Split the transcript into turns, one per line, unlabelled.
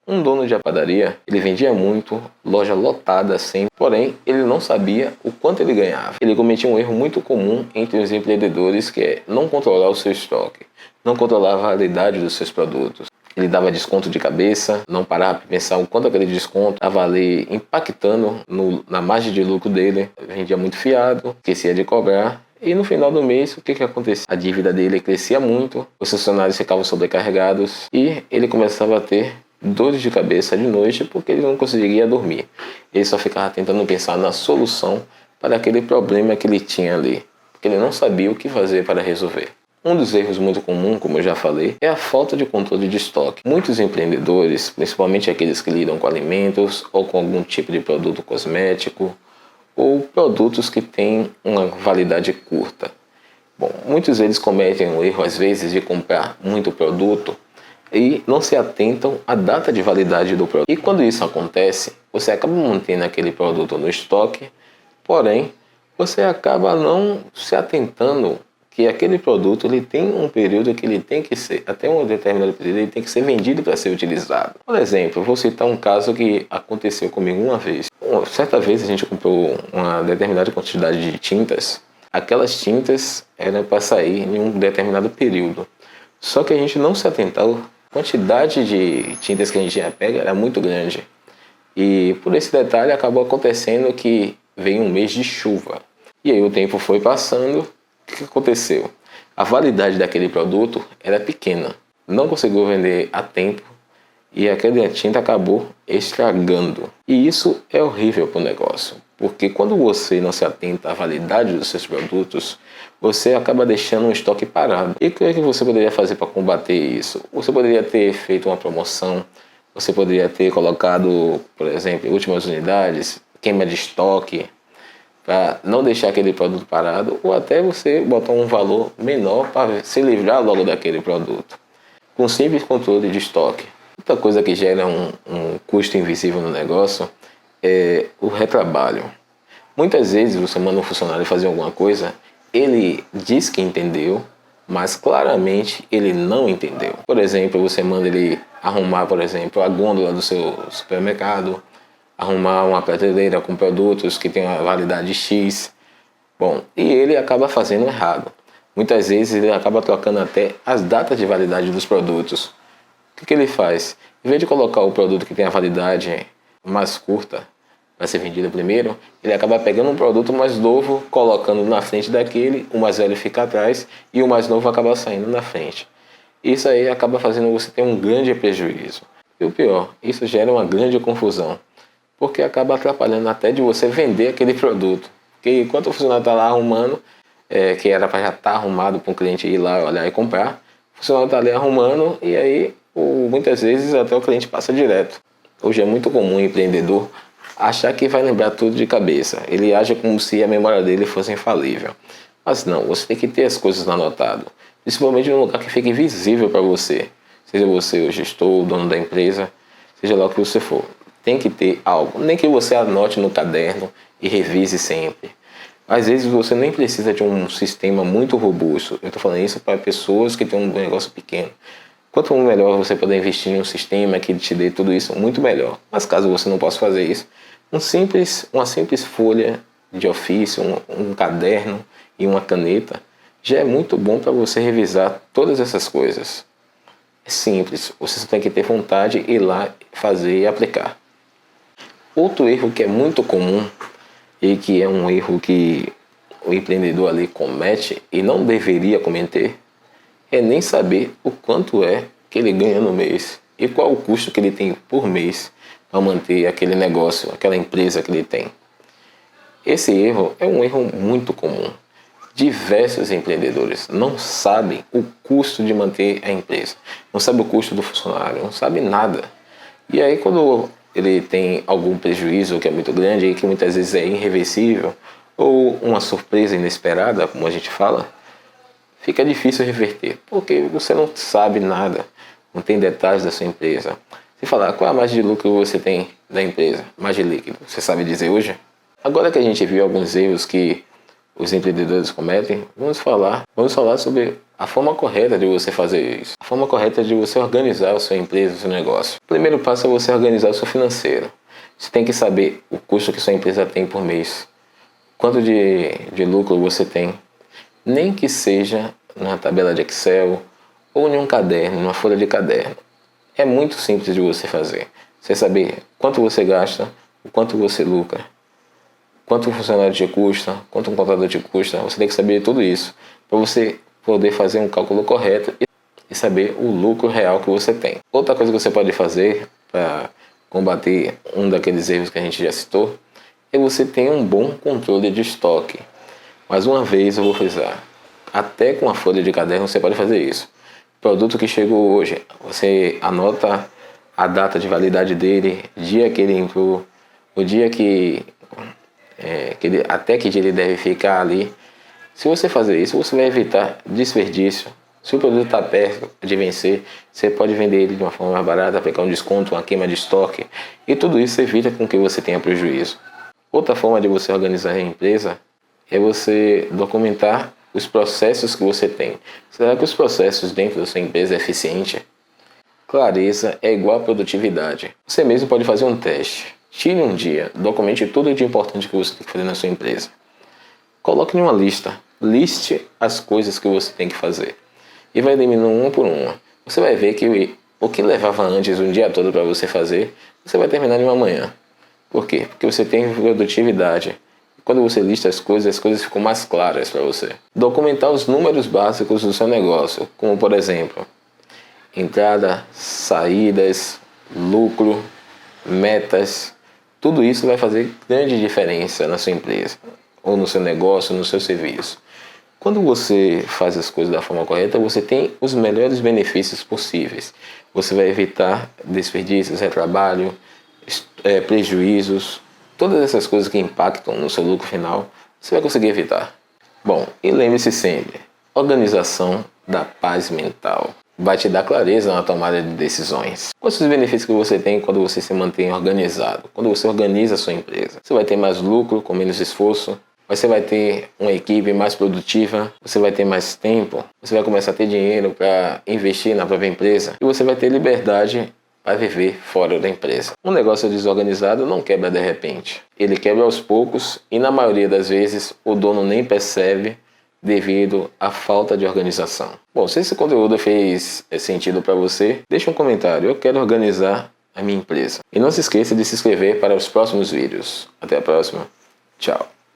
Um dono de padaria, ele vendia muito, loja lotada sempre, porém ele não sabia o quanto ele ganhava. Ele cometia um erro muito comum entre os empreendedores, que é não controlar o seu estoque, não controlar a validade dos seus produtos. Ele dava desconto de cabeça, não parava para pensar o quanto aquele desconto estava ali impactando na margem de lucro dele. Vendia muito fiado, esquecia de cobrar. E no final do mês, o que acontecia? A dívida dele crescia muito, os funcionários ficavam sobrecarregados e ele começava a ter dores de cabeça de noite porque ele não conseguia dormir. Ele só ficava tentando pensar na solução para aquele problema que ele tinha ali, porque ele não sabia o que fazer para resolver. Um dos erros muito comum, como eu já falei, é a falta de controle de estoque. Muitos empreendedores, principalmente aqueles que lidam com alimentos ou com algum tipo de produto cosmético ou produtos que têm uma validade curta. Bom, muitos deles cometem o erro às vezes de comprar muito produto e não se atentam à data de validade do produto. E quando isso acontece, você acaba mantendo aquele produto no estoque, porém você acaba não se atentando que aquele produto ele tem um período que ele tem que ser, até um determinado período, ele tem que ser vendido para ser utilizado. Por exemplo, vou citar um caso que aconteceu comigo uma vez. Certa vez a gente comprou uma determinada quantidade de tintas. Aquelas tintas eram para sair em um determinado período. Só que a gente não se atentou, a quantidade de tintas que a gente tinha pego era muito grande. E por esse detalhe acabou acontecendo que veio um mês de chuva. E aí o tempo foi passando. O que aconteceu? A validade daquele produto era pequena, não conseguiu vender a tempo e aquela tinta acabou estragando. E isso é horrível para o negócio, porque quando você não se atenta à validade dos seus produtos, você acaba deixando um estoque parado. E o que é que você poderia fazer para combater isso? Você poderia ter feito uma promoção, você poderia ter colocado, por exemplo, últimas unidades, queima de estoque, para não deixar aquele produto parado, ou até você botar um valor menor para se livrar logo daquele produto, com simples controle de estoque. Outra coisa que gera um custo invisível no negócio é o retrabalho. Muitas vezes você manda um funcionário fazer alguma coisa, ele diz que entendeu, mas claramente ele não entendeu. Por exemplo, você manda ele arrumar, por exemplo, a gôndola do seu supermercado, arrumar uma prateleira com produtos que tem uma validade X. Bom, e ele acaba fazendo errado. Muitas vezes ele acaba trocando até as datas de validade dos produtos. O que ele faz? Em vez de colocar o produto que tem a validade mais curta para ser vendido primeiro, ele acaba pegando um produto mais novo, colocando na frente daquele, o mais velho fica atrás e o mais novo acaba saindo na frente. Isso aí acaba fazendo você ter um grande prejuízo. E o pior, isso gera uma grande confusão, porque acaba atrapalhando até de você vender aquele produto. Porque enquanto o funcionário está lá arrumando, que era para já estar arrumado para um cliente ir lá olhar e comprar, o funcionário está ali arrumando e aí muitas vezes até o cliente passa direto. Hoje é muito comum o empreendedor achar que vai lembrar tudo de cabeça. Ele age como se a memória dele fosse infalível. Mas não, você tem que ter as coisas anotadas, principalmente num lugar que fique visível para você. Seja você o gestor, o dono da empresa, seja lá o que você for. Tem que ter algo, nem que você anote no caderno e revise sempre. Às vezes você nem precisa de um sistema muito robusto. Eu estou falando isso para pessoas que têm um negócio pequeno. Quanto melhor você puder investir em um sistema que te dê tudo isso, muito melhor. Mas caso você não possa fazer isso, uma simples folha de ofício, um caderno e uma caneta já é muito bom para você revisar todas essas coisas. É simples, você só tem que ter vontade, ir lá, fazer e aplicar. Outro erro que é muito comum e que é um erro que o empreendedor ali comete e não deveria cometer é nem saber o quanto é que ele ganha no mês e qual o custo que ele tem por mês para manter aquele negócio, aquela empresa que ele tem. Esse erro é um erro muito comum. Diversos empreendedores não sabem o custo de manter a empresa, não sabem o custo do funcionário, não sabem nada. E aí quando ele tem algum prejuízo que é muito grande e que muitas vezes é irreversível, ou uma surpresa inesperada, como a gente fala, fica difícil reverter, porque você não sabe nada, não tem detalhes da sua empresa. Se falar qual é a margem de lucro que você tem da empresa, margem líquida, você sabe dizer hoje? Agora que a gente viu alguns erros que os empreendedores cometem, vamos falar sobre a forma correta de você fazer isso. A forma correta de você organizar a sua empresa, o seu negócio. O primeiro passo é você organizar o seu financeiro. Você tem que saber o custo que sua empresa tem por mês. Quanto de lucro você tem. Nem que seja na tabela de Excel ou em um caderno, numa folha de caderno. É muito simples de você fazer. Você saber quanto você gasta, o quanto você lucra, quanto um funcionário te custa, quanto um contador te custa. Você tem que saber tudo isso para você poder fazer um cálculo correto e saber o lucro real que você tem. Outra coisa que você pode fazer para combater um daqueles erros que a gente já citou é você ter um bom controle de estoque. Mais uma vez eu vou frisar, até com a folha de caderno você pode fazer isso. Produto que chegou hoje, você anota a data de validade dele, dia que ele entrou, o dia até que dia ele deve ficar ali. Se você fazer isso, você vai evitar desperdício. Se o produto está perto de vencer, você pode vender ele de uma forma mais barata, aplicar um desconto, uma queima de estoque. E tudo isso evita com que você tenha prejuízo. Outra forma de você organizar a empresa é você documentar os processos que você tem. Será que os processos dentro da sua empresa é eficiente? Clareza é igual a produtividade. Você mesmo pode fazer um teste. Tire um dia, documente tudo de importante que você tem que fazer na sua empresa. Coloque em uma lista. Liste as coisas que você tem que fazer. E vai eliminando uma por uma. Você vai ver que o que levava antes um dia todo para você fazer, você vai terminar em uma manhã. Por quê? Porque você tem produtividade. Quando você lista as coisas ficam mais claras para você. Documentar os números básicos do seu negócio, como por exemplo, entrada, saídas, lucro, metas. Tudo isso vai fazer grande diferença na sua empresa, ou no seu negócio, no seu serviço. Quando você faz as coisas da forma correta, você tem os melhores benefícios possíveis. Você vai evitar desperdícios, retrabalho, prejuízos, todas essas coisas que impactam no seu lucro final, você vai conseguir evitar. Bom, e lembre-se sempre, organização dá paz mental. Vai te dar clareza na tomada de decisões. Quais os benefícios que você tem quando você se mantém organizado? Quando você organiza a sua empresa? Você vai ter mais lucro com menos esforço. Você vai ter uma equipe mais produtiva. Você vai ter mais tempo. Você vai começar a ter dinheiro para investir na própria empresa. E você vai ter liberdade para viver fora da empresa. Um negócio desorganizado não quebra de repente. Ele quebra aos poucos e na maioria das vezes o dono nem percebe devido à falta de organização. Bom, se esse conteúdo fez sentido para você, deixa um comentário. Eu quero organizar a minha empresa. E não se esqueça de se inscrever para os próximos vídeos. Até a próxima. Tchau.